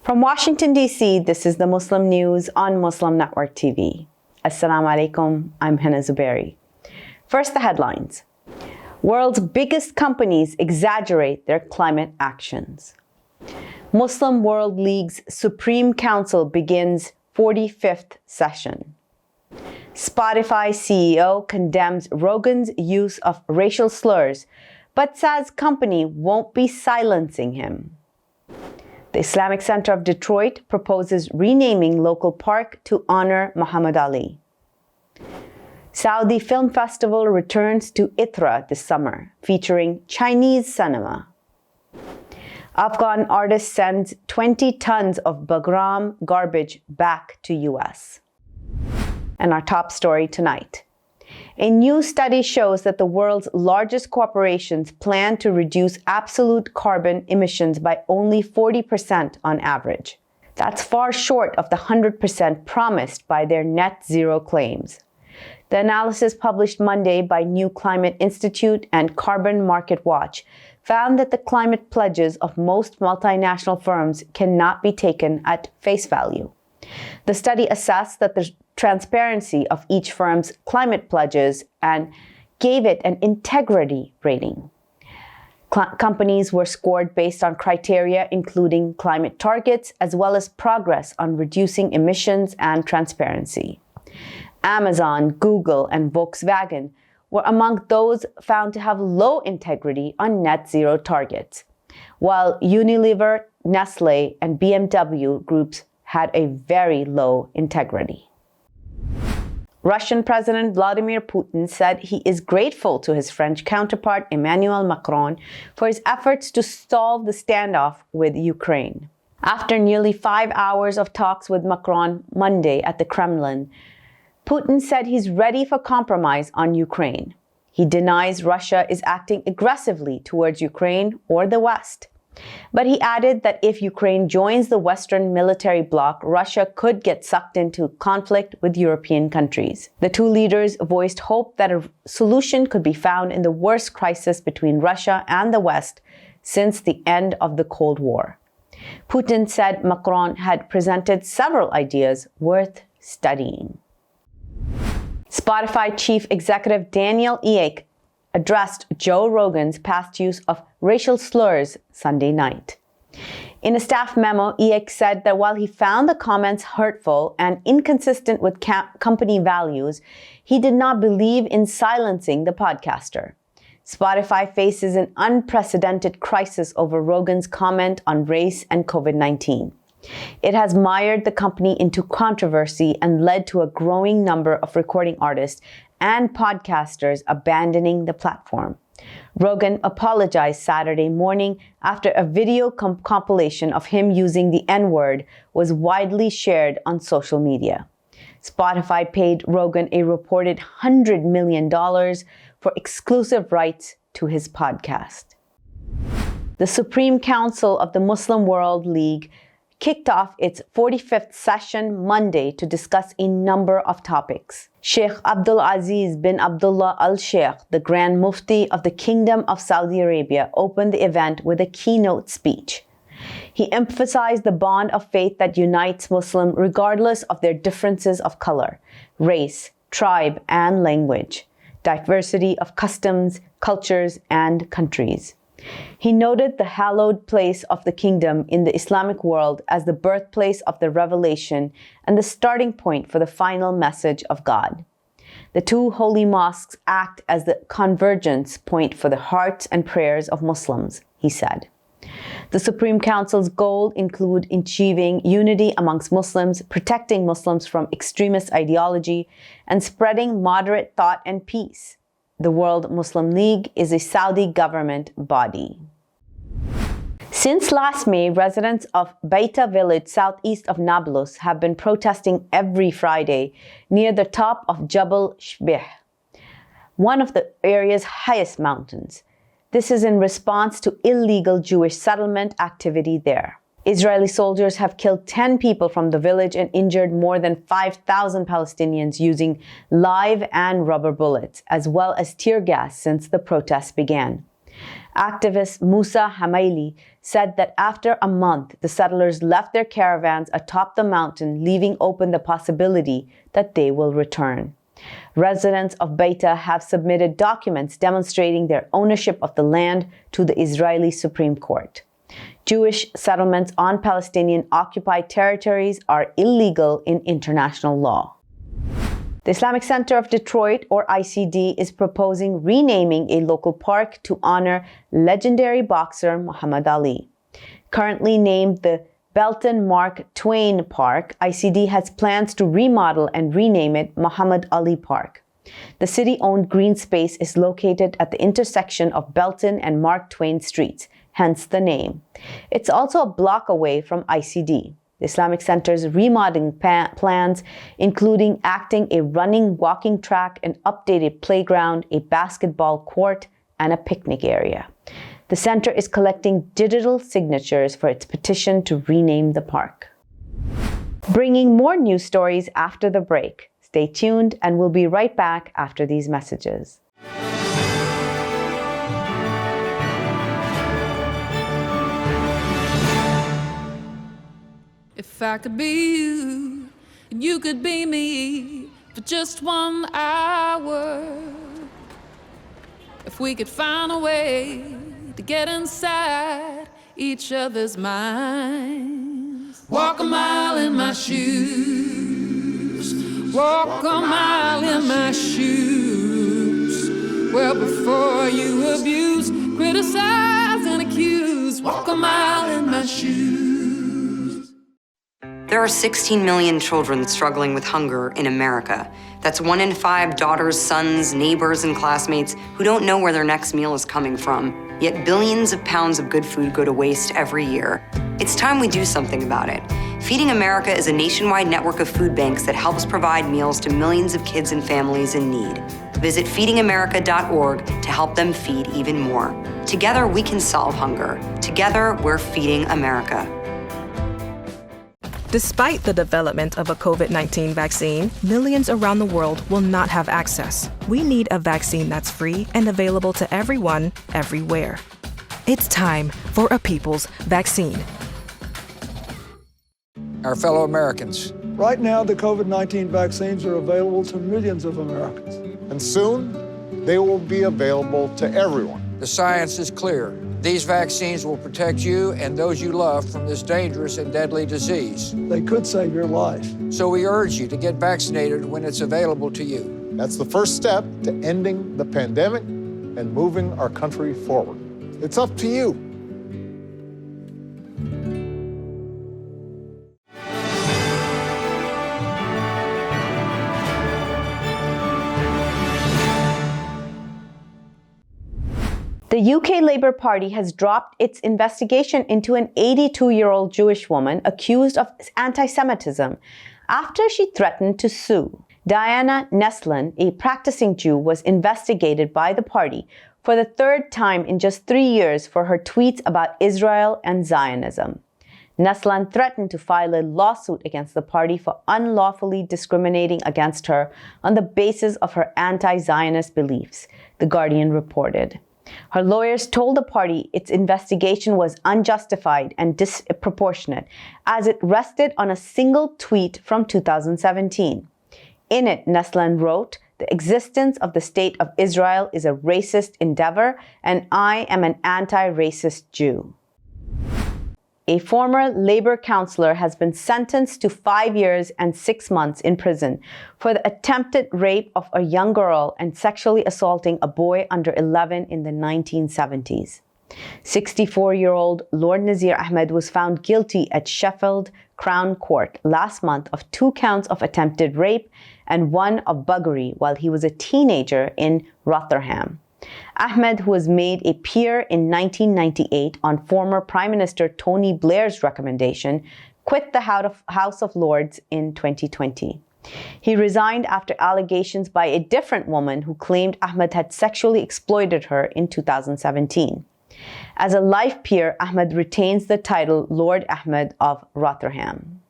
From Washington, D.C., this is the Muslim News on Muslim Network TV. Assalamu alaikum, I'm Hena Zuberi. First, the headlines. World's biggest companies exaggerate their climate actions. Muslim World League's Supreme Council begins 45th session. Spotify CEO condemns Rogan's use of racial slurs, but says company won't be silencing him. The Islamic Center of Detroit proposes renaming local park to honor Muhammad Ali. Saudi Film Festival returns to ITHRA this summer, featuring Chinese cinema. Afghan artist sends 20 tons of BAGRAM garbage back to US. And our top story tonight. A new study shows that the world's largest corporations plan to reduce absolute carbon emissions by only 40% on average. That's far short of the 100% promised by their net zero claims. The analysis published Monday by New Climate Institute and Carbon Market Watch found that the climate pledges of most multinational firms cannot be taken at face value. The study assessed that the transparency of each firm's climate pledges and gave it an integrity rating. Companies were scored based on criteria including climate targets as well as progress on reducing emissions and transparency. Amazon, Google, and Volkswagen were among those found to have low integrity on net zero targets, while Unilever, Nestle, and BMW groups had a very low integrity. Russian President Vladimir Putin said he is grateful to his French counterpart Emmanuel Macron for his efforts to solve the standoff with Ukraine. After nearly 5 hours of talks with Macron Monday at the Kremlin, Putin said he's ready for compromise on Ukraine. He denies Russia is acting aggressively towards Ukraine or the West. But he added that if Ukraine joins the Western military bloc, Russia could get sucked into conflict with European countries. The two leaders voiced hope that a solution could be found in the worst crisis between Russia and the West since the end of the Cold War. Putin said Macron had presented several ideas worth studying. Spotify chief executive Daniel Ek addressed Joe Rogan's past use of racial slurs Sunday night. In a staff memo, Ek said that while he found the comments hurtful and inconsistent with company values, he did not believe in silencing the podcaster. Spotify faces an unprecedented crisis over Rogan's comment on race and COVID-19. It has mired the company into controversy and led to a growing number of recording artists and podcasters abandoning the platform. Rogan apologized Saturday morning after a video compilation of him using the N-word was widely shared on social media. Spotify paid Rogan a reported $100 million for exclusive rights to his podcast. The Supreme Council of the Muslim World League kicked off its 45th session Monday to discuss a number of topics. Sheikh Abdul Aziz bin Abdullah Al Sheikh, the Grand Mufti of the Kingdom of Saudi Arabia, opened the event with a keynote speech. He emphasized the bond of faith that unites Muslims regardless of their differences of color, race, tribe, and language, diversity of customs, cultures, and countries. He noted the hallowed place of the kingdom in the Islamic world as the birthplace of the revelation and the starting point for the final message of God. The two holy mosques act as the convergence point for the hearts and prayers of Muslims, he said. The Supreme Council's goal include achieving unity amongst Muslims, protecting Muslims from extremist ideology, and spreading moderate thought and peace. The World Muslim League is a Saudi government body. Since last May, residents of Baita village southeast of Nablus have been protesting every Friday near the top of Jabal Shbih, one of the area's highest mountains. This is in response to illegal Jewish settlement activity there. Israeli soldiers have killed 10 people from the village and injured more than 5,000 Palestinians using live and rubber bullets, as well as tear gas since the protests began. Activist Musa Hamaili said that after a month, the settlers left their caravans atop the mountain, leaving open the possibility that they will return. Residents of Beita have submitted documents demonstrating their ownership of the land to the Israeli Supreme Court. Jewish settlements on Palestinian-occupied territories are illegal in international law. The Islamic Center of Detroit, or ICD, is proposing renaming a local park to honor legendary boxer Muhammad Ali. Currently named the Belton Mark Twain Park, ICD has plans to remodel and rename it Muhammad Ali Park. The city-owned green space is located at the intersection of Belton and Mark Twain Streets, hence the name. It's also a block away from ICD. The Islamic Center's remodeling plans, including acting a running walking track, an updated playground, a basketball court, and a picnic area. The center is collecting digital signatures for its petition to rename the park. Bringing more news stories after the break. Stay tuned, and we'll be right back after these messages. If I could be you, and you could be me for just 1 hour. If we could find a way to get inside each other's minds. Walk a mile in my shoes. Walk a mile in my shoes. Well, before you abuse, criticize, and accuse. Walk a mile in my shoes. There are 16 million children struggling with hunger in America. That's 1 in 5 daughters, sons, neighbors, and classmates who don't know where their next meal is coming from. Yet billions of pounds of good food go to waste every year. It's time we do something about it. Feeding America is a nationwide network of food banks that helps provide meals to millions of kids and families in need. Visit feedingamerica.org to help them feed even more. Together, we can solve hunger. Together, we're feeding America. Despite the development of a COVID-19 vaccine, millions around the world will not have access. We need a vaccine that's free and available to everyone, everywhere. It's time for a people's vaccine. Our fellow Americans. Right now, the COVID-19 vaccines are available to millions of Americans. And soon, they will be available to everyone. The science is clear. These vaccines will protect you and those you love from this dangerous and deadly disease. They could save your life. So we urge you to get vaccinated when it's available to you. That's the first step to ending the pandemic and moving our country forward. It's up to you. The UK Labour Party has dropped its investigation into an 82-year-old Jewish woman accused of anti-Semitism after she threatened to sue. Diana Neslin, a practicing Jew, was investigated by the party for the 3rd time in just 3 years for her tweets about Israel and Zionism. Neslin threatened to file a lawsuit against the party for unlawfully discriminating against her on the basis of her anti-Zionist beliefs, The Guardian reported. Her lawyers told the party its investigation was unjustified and disproportionate, as it rested on a single tweet from 2017. In it, Neslin wrote, "The existence of the State of Israel is a racist endeavor, and I am an anti-racist Jew." A former Labour councillor has been sentenced to 5 years and 6 months in prison for the attempted rape of a young girl and sexually assaulting a boy under 11 in the 1970s. 64-year-old Lord Nazir Ahmed was found guilty at Sheffield Crown Court last month of 2 counts of attempted rape and 1 of buggery while he was a teenager in Rotherham. Ahmed, who was made a peer in 1998 on former Prime Minister Tony Blair's recommendation, quit the House of Lords in 2020. He resigned after allegations by a different woman who claimed Ahmed had sexually exploited her in 2017. As a life peer, Ahmed retains the title Lord Ahmed of Rotherham.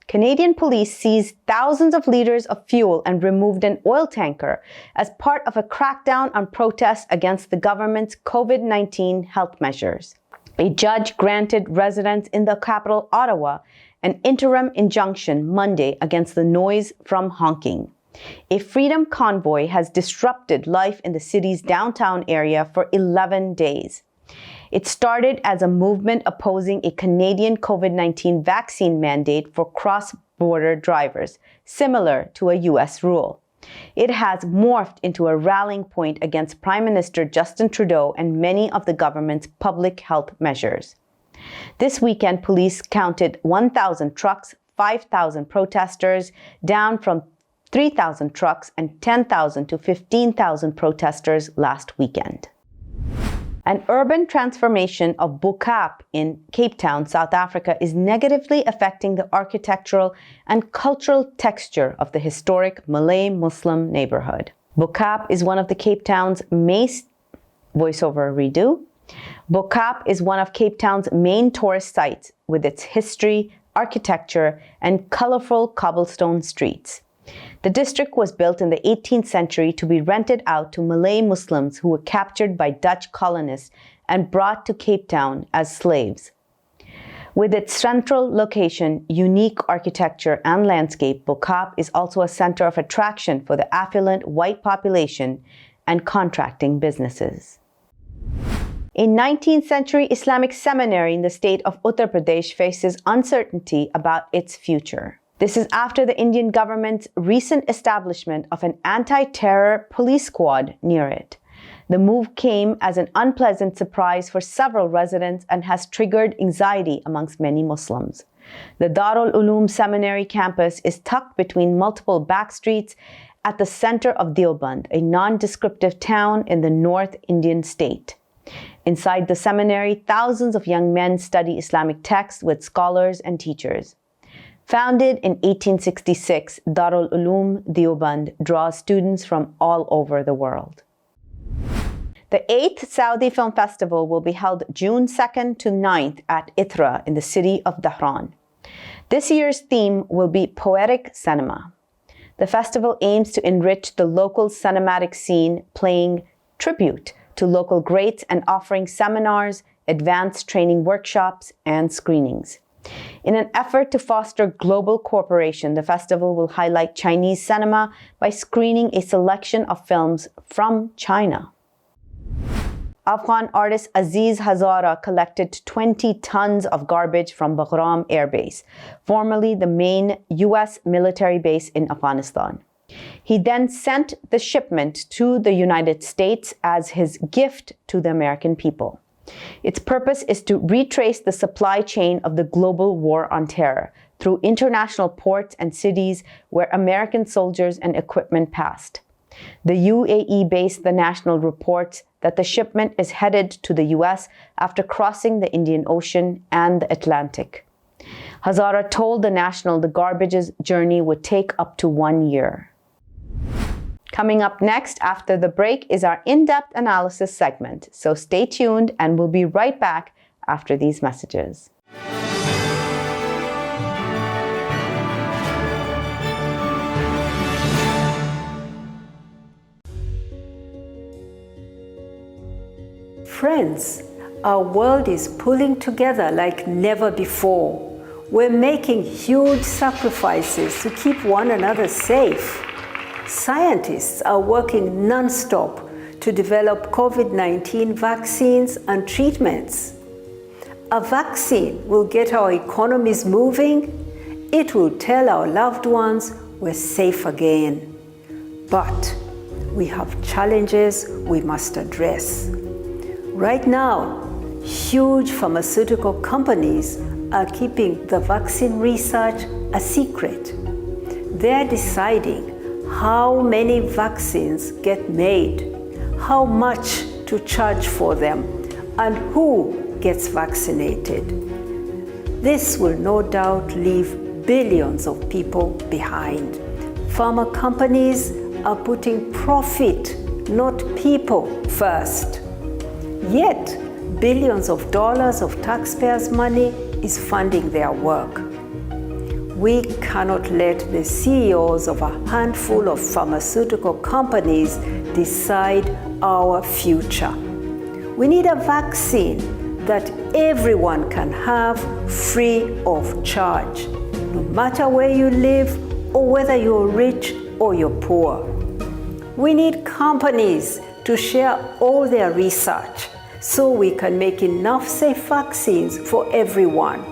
Canadian police seized thousands of liters of fuel and removed an oil tanker as part of a crackdown on protests against the government's COVID-19 health measures. A judge granted residents in the capital, Ottawa, an interim injunction Monday against the noise from honking. A freedom convoy has disrupted life in the city's downtown area for 11 days. It started as a movement opposing a Canadian COVID-19 vaccine mandate for cross-border drivers, similar to a U.S. rule. It has morphed into a rallying point against Prime Minister Justin Trudeau and many of the government's public health measures. This weekend, police counted 1,000 trucks, 5,000 protesters, down from 3,000 trucks and 10,000 to 15,000 protesters last weekend. An urban transformation of Bo-Kaap in Cape Town, South Africa, is negatively affecting the architectural and cultural texture of the historic Malay Muslim neighborhood. Bo-Kaap is one of the Cape Town's Bo-Kaap is one of Cape Town's main tourist sites with its history, architecture, and colorful cobblestone streets. The district was built in the 18th century to be rented out to Malay Muslims who were captured by Dutch colonists and brought to Cape Town as slaves. With its central location, unique architecture, and landscape, Bo-Kaap is also a center of attraction for the affluent white population and contracting businesses. A 19th century Islamic seminary in the state of Uttar Pradesh faces uncertainty about its future. This is after the Indian government's recent establishment of an anti-terror police squad near it. The move came as an unpleasant surprise for several residents and has triggered anxiety amongst many Muslims. The Darul Uloom Seminary campus is tucked between multiple back streets at the center of Deoband, a non-descriptive town in the North Indian state. Inside the seminary, thousands of young men study Islamic texts with scholars and teachers. Founded in 1866, Darul Uloom Deoband draws students from all over the world. The 8th Saudi Film Festival will be held June 2nd to 9th at ITHRA in the city of Dhahran. This year's theme will be Poetic Cinema. The festival aims to enrich the local cinematic scene, paying tribute to local greats and offering seminars, advanced training workshops, and screenings. In an effort to foster global cooperation, the festival will highlight Chinese cinema by screening a selection of films from China. Afghan artist Aziz Hazara collected 20 tons of garbage from BAGRAM Air Base, formerly the main U.S. military base in Afghanistan. He then sent the shipment to the United States as his gift to the American people. Its purpose is to retrace the supply chain of the global war on terror through international ports and cities where American soldiers and equipment passed. The UAE-based The National reports that the shipment is headed to the US after crossing the Indian Ocean and the Atlantic. Hazara told The National the garbage's journey would take up to 1 year. Coming up next after the break is our in-depth analysis segment, so stay tuned and we'll be right back after these messages. Friends, our world is pulling together like never before. We're making huge sacrifices to keep one another safe. Scientists are working non-stop to develop COVID-19 vaccines and treatments. A vaccine will get our economies moving. It will tell our loved ones we're safe again. But we have challenges we must address. Right now, huge pharmaceutical companies are keeping the vaccine research a secret. They're deciding how many vaccines get made, how much to charge for them, and who gets vaccinated. This will no doubt leave billions of people behind. Pharma companies are putting profit, not people, first. Yet, billions of dollars of taxpayers' money is funding their work. We cannot let the CEOs of a handful of pharmaceutical companies decide our future. We need a vaccine that everyone can have free of charge, no matter where you live or whether you're rich or you're poor. We need companies to share all their research so we can make enough safe vaccines for everyone.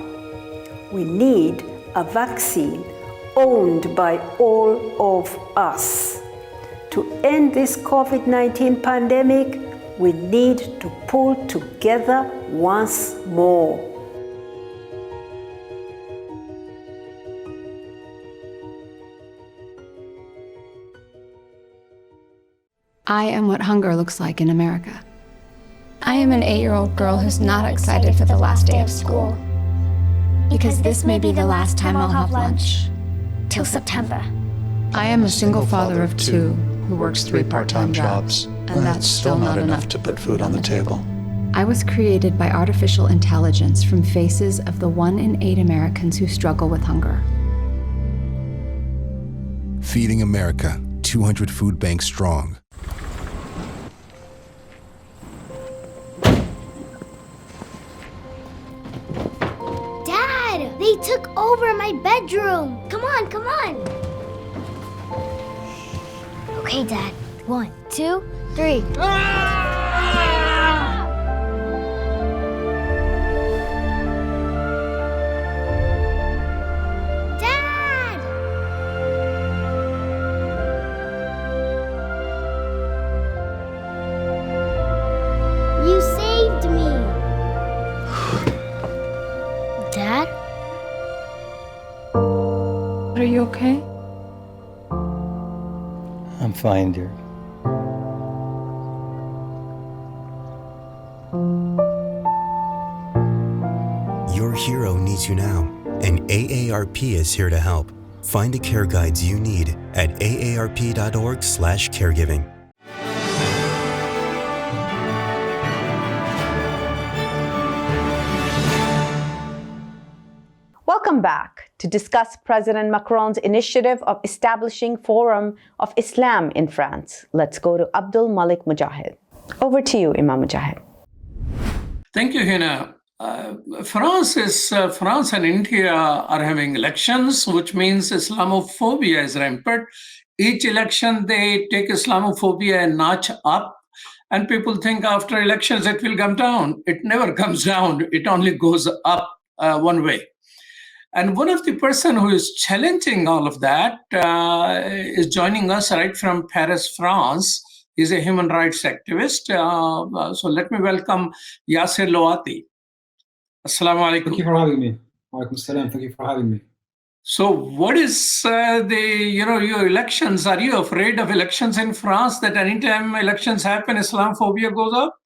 We need a vaccine owned by all of us. To end this COVID-19 pandemic, we need to pull together once more. I am what hunger looks like in America. I am an 8-year-old girl who's not excited for the last day of school. Because this may be the last time I'll have lunch. Till September. I am a single father of 2 who works 3 part-time jobs, and that's still not enough to put food on the table. I was created by artificial intelligence from faces of the 1 in 8 Americans who struggle with hunger. Feeding America, 200 food banks strong. Dad, they took over my bedroom. Come on, come on. Okay, Dad. 1, 2, 3. Dad! You saved me. Dad? Are you okay? I'm fine, dear. Your hero needs you now, and AARP is here to help. Find the care guides you need at aarp.org/caregiving. Welcome back to discuss President Macron's initiative of establishing Forum of Islam in France. Let's go to Abdul Malik Mujahid. Over to you, Imam Mujahid. Thank you, Hena. France and India are having elections, which means Islamophobia is rampant. Each election, they take Islamophobia a notch up, and people think after elections it will come down. It never comes down. It only goes up one way. And one of the person who is challenging all of that is joining us right from Paris, France. He's a human rights activist. So let me welcome YASSER LOUATI. Assalamu alaikum. Thank you for having me. Walaikum salam. Thank you for having me. So what is your elections? Are you afraid of elections in France, that anytime elections happen, Islamophobia goes up?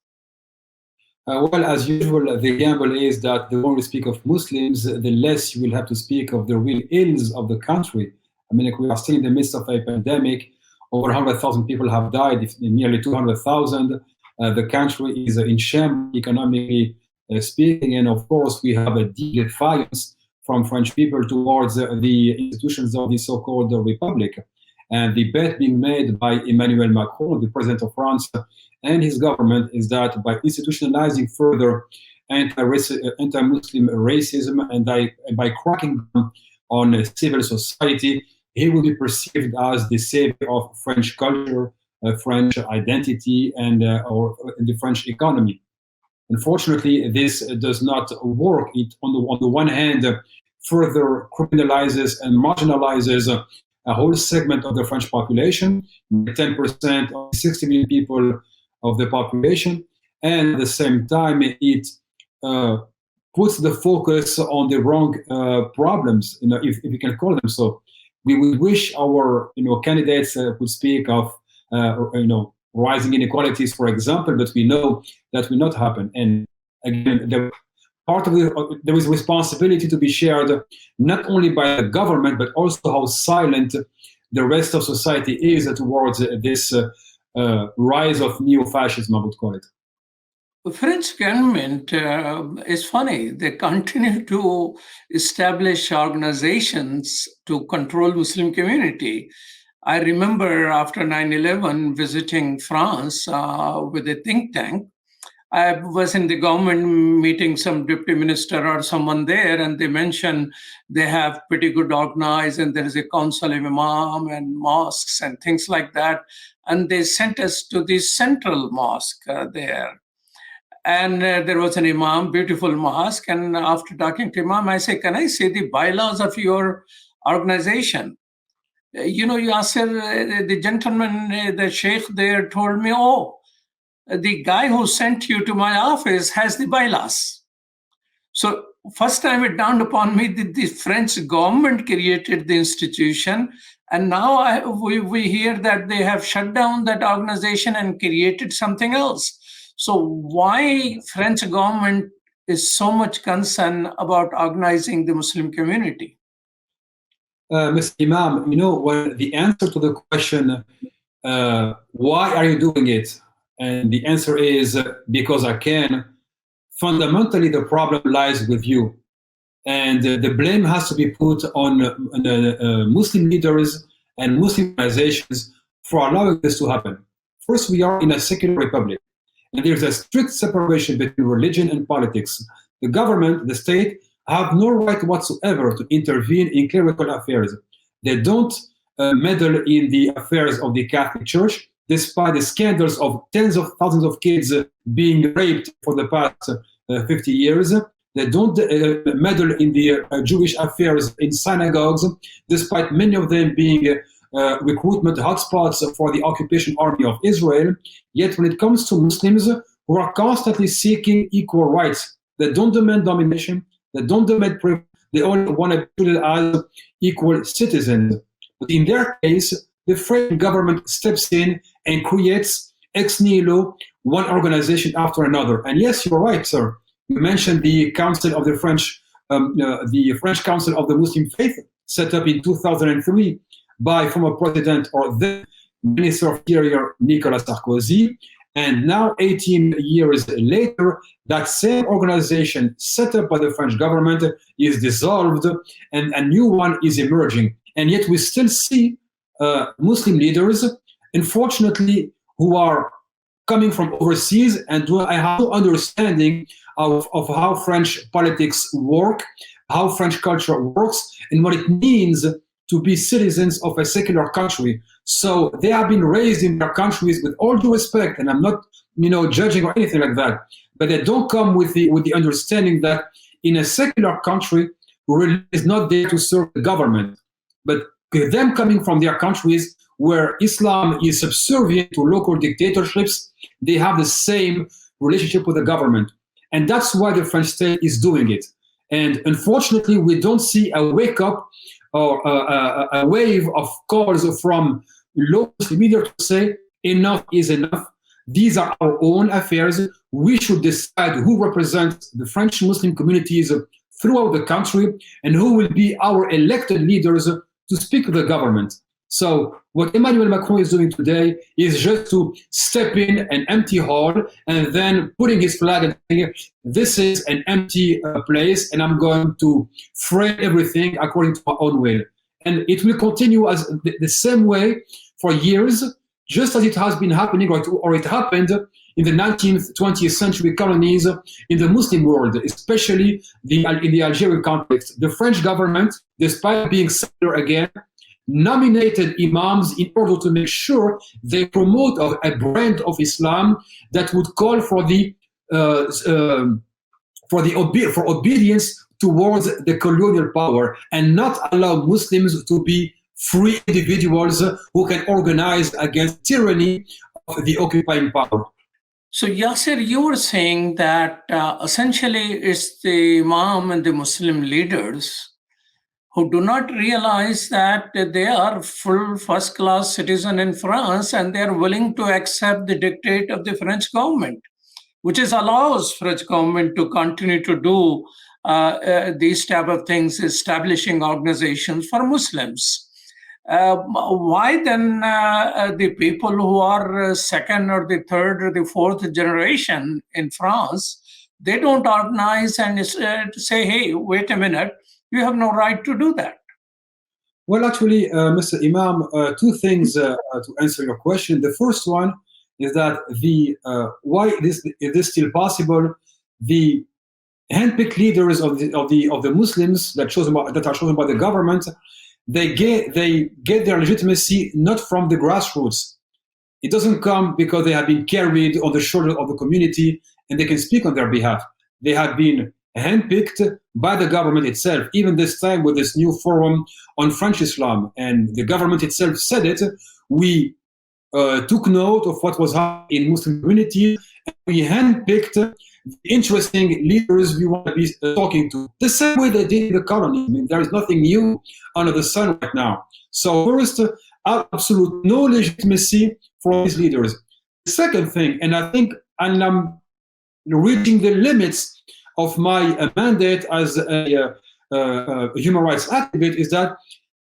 Well, as usual, the gamble is that the more we speak of Muslims, the less you will have to speak of the real ills of the country. I mean, like, we are still in the midst of a pandemic. Over 100,000 people have died, nearly 200,000. The country is in shambles economically speaking, and of course, we have a deep defiance from French people towards the institutions of the so-called republic. And the bet being made by Emmanuel Macron, the president of France, and his government is that by institutionalizing further anti-Muslim racism and by cracking down on civil society, he will be perceived as the savior of French culture, French identity, and or the French economy. Unfortunately, this does not work. It, on the one hand, further criminalizes and marginalizes a whole segment of the French population, 10% of 60 million people of the population, and at the same time, it puts the focus on the wrong problems, if we can call them so. We would wish our candidates could speak of rising inequalities, for example, but we know that will not happen. And again, there is responsibility to be shared not only by the government, but also how silent the rest of society is towards this rise of neo-fascism, I would call it. The French government is funny. They continue to establish organizations to control Muslim community. I remember after 9/11 visiting France with a think tank. I was in the government meeting some deputy minister or someone there, and they mentioned they have pretty good organized, and there is a council of imam and mosques and things like that. And they sent us to the central mosque there. And there was an imam, beautiful mosque. And after talking to imam, I say, can I see the bylaws of your organization? Yasser, the gentleman, the sheikh there told me, oh, the guy who sent you to my office has the bylaws. So first time it dawned upon me that the French government created the institution. And now we hear that they have shut down that organization and created something else. So why French government is so much concerned about organizing the Muslim community? Mr. Imam, well, the answer to the question, why are you doing it? And the answer is because I can. Fundamentally, the problem lies with you. And the blame has to be put on Muslim leaders and Muslim organizations for allowing this to happen. First, we are in a secular republic, and there's a strict separation between religion and politics. The government, the state, have no right whatsoever to intervene in clerical affairs. They don't meddle in the affairs of the Catholic Church, despite the scandals of tens of thousands of kids being raped for the past 50 years. They don't meddle in the Jewish affairs in synagogues, despite many of them being recruitment hotspots for the occupation army of Israel. Yet when it comes to Muslims who are constantly seeking equal rights, they don't demand domination, they don't demand privilege, they only want to be treated as equal citizens. But in their case, the French government steps in and creates ex nihilo one organization after another. And yes, you're right, sir. You mentioned the Council of the French Council of the Muslim Faith, set up in 2003 by former President or then Minister of Interior Nicolas Sarkozy. And now, 18 years later, that same organization set up by the French government is dissolved and a new one is emerging. And yet we still see Muslim leaders, unfortunately, who are coming from overseas and I have no understanding of how French politics work, how French culture works, and what it means to be citizens of a secular country. So they have been raised in their countries with all due respect, and I'm not, judging or anything like that. But they don't come with the understanding that in a secular country, religion is not there to serve the government. But them coming from their countries where Islam is subservient to local dictatorships, they have the same relationship with the government. And that's why the French state is doing it. And unfortunately, we don't see a wake up or a wave of calls from local media to say enough is enough. These are our own affairs. We should decide who represents the French Muslim communities throughout the country and who will be our elected leaders to speak to the government. So what Emmanuel Macron is doing today is just to step in an empty hall and then putting his flag and saying, this is an empty place and I'm going to frame everything according to my own will. And it will continue as the same way for years, just as it has been happening or it happened in the 19th, 20th century colonies in the Muslim world, especially in the Algerian context. The French government, despite being secular again, nominated imams in order to make sure they promote a brand of Islam that would call for obedience towards the colonial power and not allow Muslims to be free individuals who can organize against tyranny of the occupying power. So Yasser, you were saying that essentially it's the Imam and the Muslim leaders who do not realize that they are full first-class citizen in France and they are willing to accept the dictate of the French government, which allows French government to continue to do these type of things, establishing organizations for Muslims. why then the people who are second or the third or the fourth generation in France, they don't organize and say, hey, wait a minute, you have no right to do that? Well, actually, Mr. Imam, two things to answer your question. The first one is that why it is still possible. The handpicked leaders of the Muslims that are chosen by the government, they get their legitimacy not from the grassroots. It doesn't come because they have been carried on the shoulder of the community and they can speak on their behalf. They have been handpicked by the government itself, even this time with this new forum on French Islam. And the government itself said it. We took note of what was happening in Muslim community, and we handpicked the interesting leaders we want to be talking to. The same way they did in the colony. I mean, there is nothing new under the sun right now. So first, absolute no legitimacy for these leaders. The second thing, and I think I'm reaching the limits of my mandate as a human rights activist, is that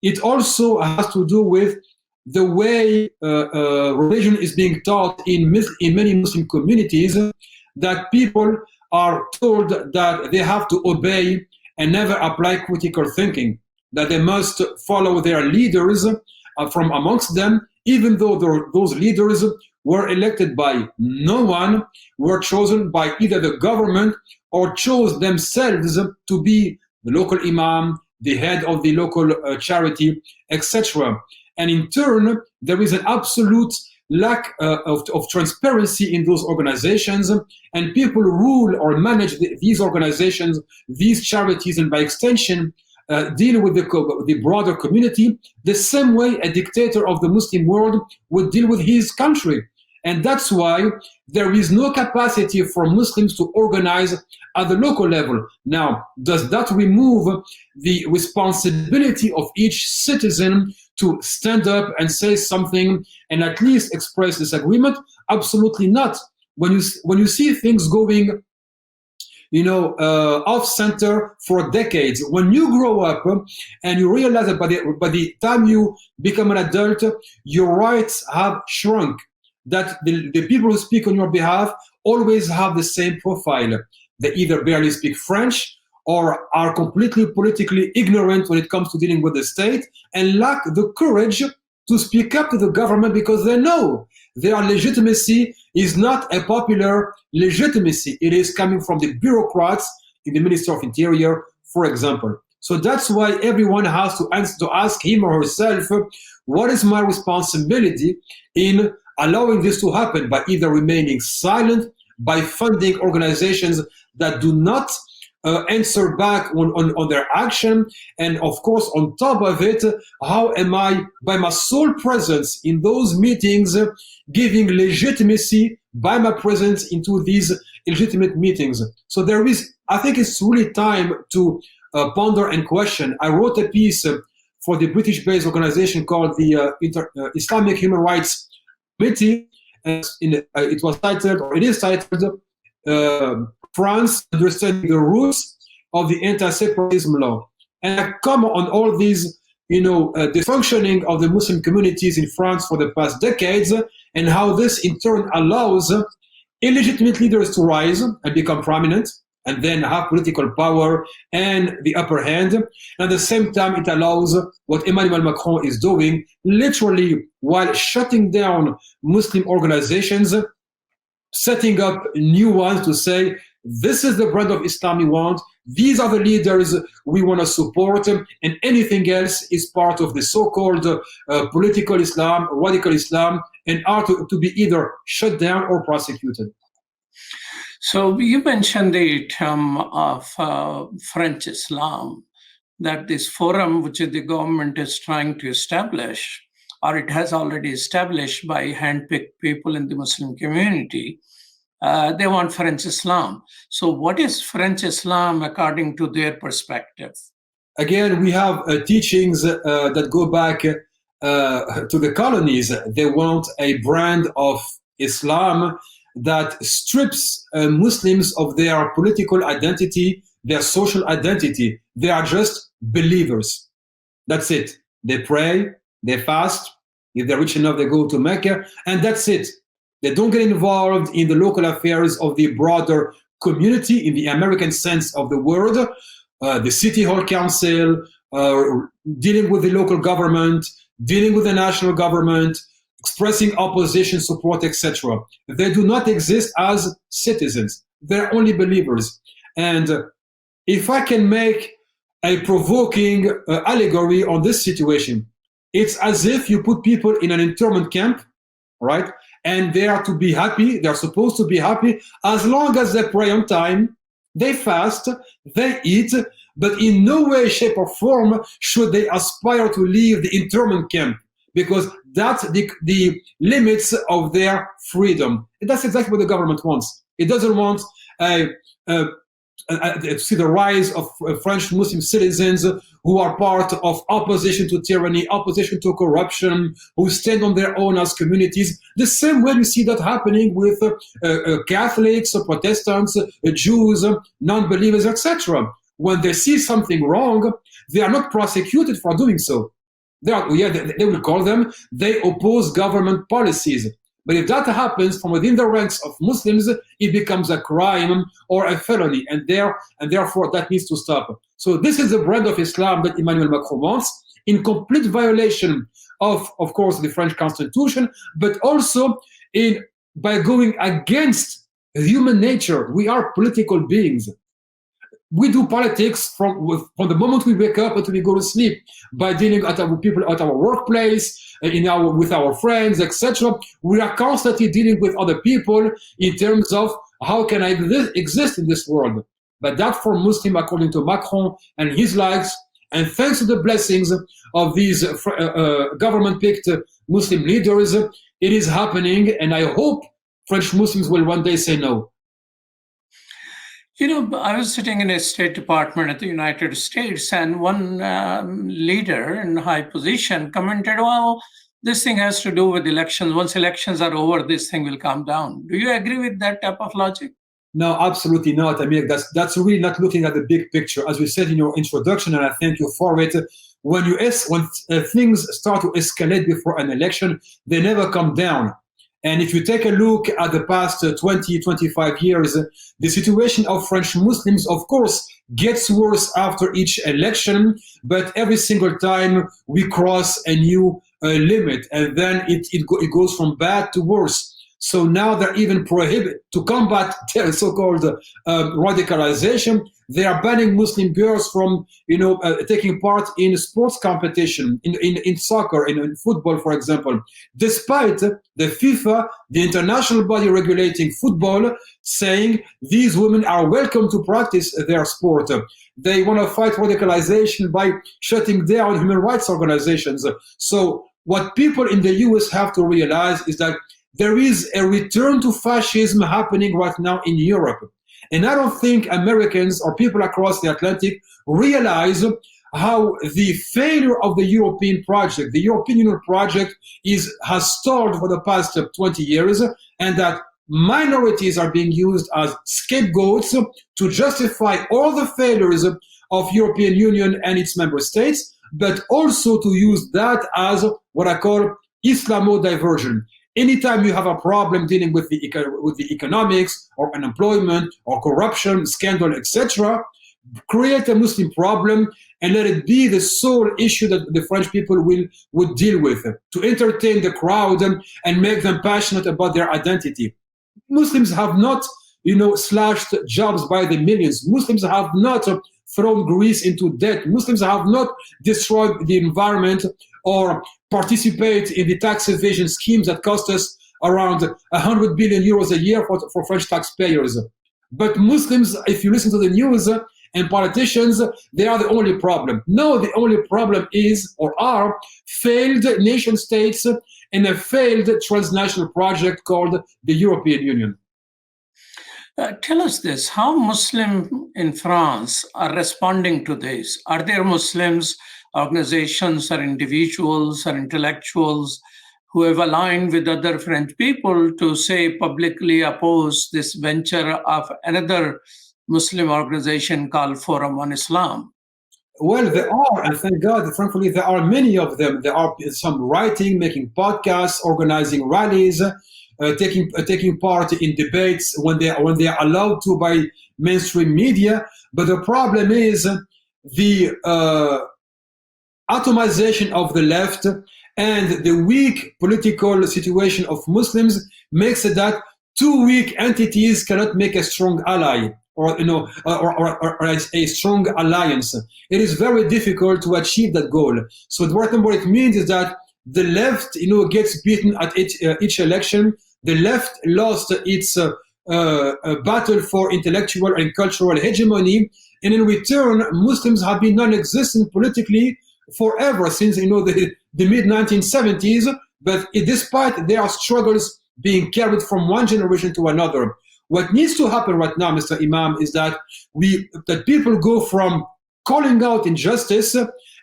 it also has to do with the way religion is being taught in many Muslim communities, that people are told that they have to obey and never apply critical thinking, that they must follow their leaders from amongst them, even though those leaders were elected by no one, were chosen by either the government or chose themselves to be the local imam, the head of the local charity, etc. And in turn, there is an absolute lack of transparency in those organizations, and people rule or manage these organizations, these charities, and by extension, deal with the broader community the same way a dictator of the Muslim world would deal with his country. And that's why there is no capacity for Muslims to organize at the local level. Now, does that remove the responsibility of each citizen to stand up and say something and at least express disagreement? Absolutely not. When you see things going, off center for decades, when you grow up and you realize that by the time you become an adult, your rights have shrunk, that the people who speak on your behalf always have the same profile. They either barely speak French or are completely politically ignorant when it comes to dealing with the state and lack the courage to speak up to the government because they know their legitimacy is not a popular legitimacy. It is coming from the bureaucrats in the Ministry of Interior, for example. So that's why everyone has to ask him or herself, what is my responsibility in allowing this to happen, by either remaining silent, by funding organizations that do not answer back on their action, and of course, on top of it, how am I, by my sole presence in those meetings, giving legitimacy by my presence into these illegitimate meetings? So there is, I think it's really time to ponder and question. I wrote a piece for the British-based organization called the Islamic Human Rights Committee, and it was titled, or it is titled, France Understanding the Roots of the Anti-Separatism Law. And I come on all these, the functioning of the Muslim communities in France for the past decades, and how this in turn allows illegitimate leaders to rise and become prominent, and then have political power and the upper hand. And at the same time, it allows what Emmanuel Macron is doing, literally while shutting down Muslim organizations, setting up new ones to say, this is the brand of Islam we want, these are the leaders we want to support, and anything else is part of the so-called political Islam, radical Islam, and are to be either shut down or prosecuted. So you mentioned the term of French Islam, that this forum, which the government is trying to establish, or it has already established by handpicked people in the Muslim community, they want French Islam. So what is French Islam according to their perspective? Again, we have teachings that go back to the colonies. They want a brand of Islam that strips Muslims of their political identity, their social identity. They are just believers. That's it. They pray, They fast. If they're rich enough, they go to Mecca, and that's it. They don't get involved in the local affairs of the broader community in the American sense of the word, the city hall council, dealing with the local government, dealing with the national government, expressing opposition, support, etc. They do not exist as citizens. They're only believers. And if I can make a provoking allegory on this situation, it's as if you put people in an internment camp, right? And they are to be happy, they're supposed to be happy, as long as they pray on time, they fast, they eat, but in no way, shape, or form should they aspire to leave the internment camp, because that's the limits of their freedom. And that's exactly what the government wants. It doesn't want to see the rise of French Muslim citizens who are part of opposition to tyranny, opposition to corruption, who stand on their own as communities. The same way you see that happening with Catholics, Protestants, Jews, non-believers, etc. When they see something wrong, they are not prosecuted for doing so. They will call them, they oppose government policies. But if that happens from within the ranks of Muslims, it becomes a crime or a felony, and therefore that needs to stop. So this is the brand of Islam that Emmanuel Macron wants, in complete violation of course, the French Constitution, but also by going against human nature. We are political beings. We do politics from the moment we wake up until we go to sleep, by dealing with people at our workplace, with our friends, etc. We are constantly dealing with other people in terms of how can I exist in this world. But that for Muslim, according to Macron and his likes, and thanks to the blessings of these government-picked Muslim leaders, it is happening, and I hope French Muslims will one day say no. You know, I was sitting in a State Department at the United States, and one leader in high position commented, well, this thing has to do with elections. Once elections are over, this thing will calm down. Do you agree with that type of logic? No, absolutely not. I mean, that's really not looking at the big picture. As you said in your introduction, and I thank you for it, when things start to escalate before an election, they never come down. And if you take a look at the past 20, 25 years, the situation of French Muslims, of course, gets worse after each election, but every single time we cross a new limit, and then it goes from bad to worse. So now they're even prohibited to combat so-called radicalization. They are banning Muslim girls from, taking part in sports competition, in soccer, in football, for example, despite the FIFA, the international body regulating football, saying these women are welcome to practice their sport. They want to fight radicalization by shutting down human rights organizations. So what people in the US have to realize is that there is a return to fascism happening right now in Europe. And I don't think Americans or people across the Atlantic realize how the failure of the European project, the European Union project, has stalled for the past 20 years, and that minorities are being used as scapegoats to justify all the failures of European Union and its member states, but also to use that as what I call Islamo-diversion. Anytime you have a problem dealing with the economics or unemployment or corruption, scandal, etc., create a Muslim problem and let it be the sole issue that the French people would deal with, to entertain the crowd and make them passionate about their identity. Muslims have not, slashed jobs by the millions. Muslims have not thrown Greece into debt. Muslims have not destroyed the environment or participate in the tax evasion schemes that cost us around 100 billion euros a year for French taxpayers. But Muslims, if you listen to the news and politicians, they are the only problem. No, the only problem are failed nation states and a failed transnational project called the European Union. Tell us this, how Muslims in France are responding to this? Are there Muslims, organizations or individuals or intellectuals who have aligned with other French people to say publicly oppose this venture of another Muslim organization called Forum on Islam? Well, there are, and thank God, thankfully, there are many of them. There are some writing, making podcasts, organizing rallies, taking part in debates when they are allowed to by mainstream media. But the problem is the atomization of the left and the weak political situation of Muslims makes it that two weak entities cannot make a strong ally or a strong alliance. It is very difficult to achieve that goal. So what it means is that the left, gets beaten at each election. The left lost its battle for intellectual and cultural hegemony, and in return, Muslims have been non-existent politically forever since the mid-1970s. But despite their struggles being carried from one generation to another, what needs to happen right now, Mr. Imam, is that people go from calling out injustice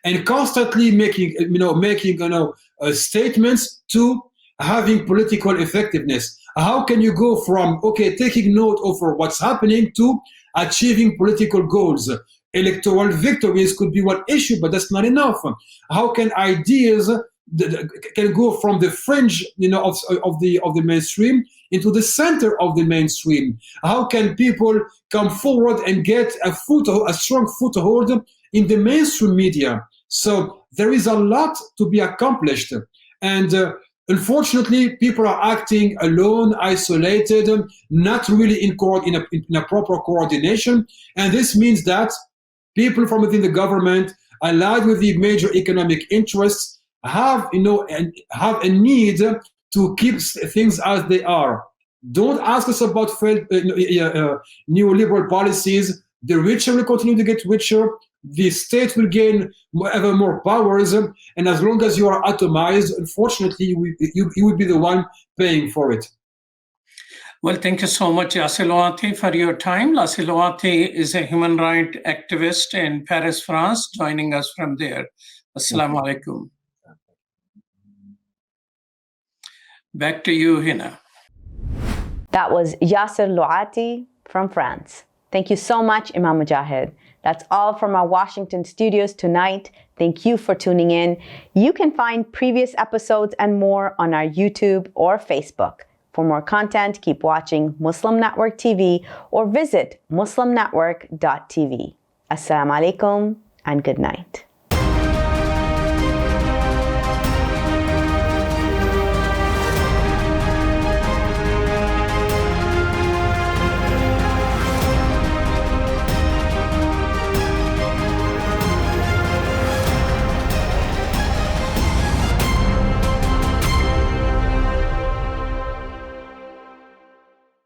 and constantly making statements to having political effectiveness. How can you go from taking note of what's happening to achieving political goals? Electoral victories could be one issue, but that's not enough. How can ideas can go from the fringe, of the mainstream into the center of the mainstream? How can people come forward and get a strong foothold in the mainstream media? So there is a lot to be accomplished, and unfortunately, people are acting alone, isolated, not really in a proper coordination, and this means that people from within the government, allied with the major economic interests, have a need to keep things as they are. Don't ask us about failed neoliberal policies. The richer will continue to get richer. The state will gain ever more powers, and as long as you are atomized, unfortunately, you will be the one paying for it. Well, thank you so much, Yasser LOUATI, for your time. Yasser LOUATI is a human rights activist in Paris, France, joining us from there. Assalamu alaikum. Back to you, Hena. That was Yasser LOUATI from France. Thank you so much, Imam Mujahid. That's all from our Washington studios tonight. Thank you for tuning in. You can find previous episodes and more on our YouTube or Facebook. For more content, keep watching Muslim Network TV or visit muslimnetwork.tv. Assalamu alaikum and good night.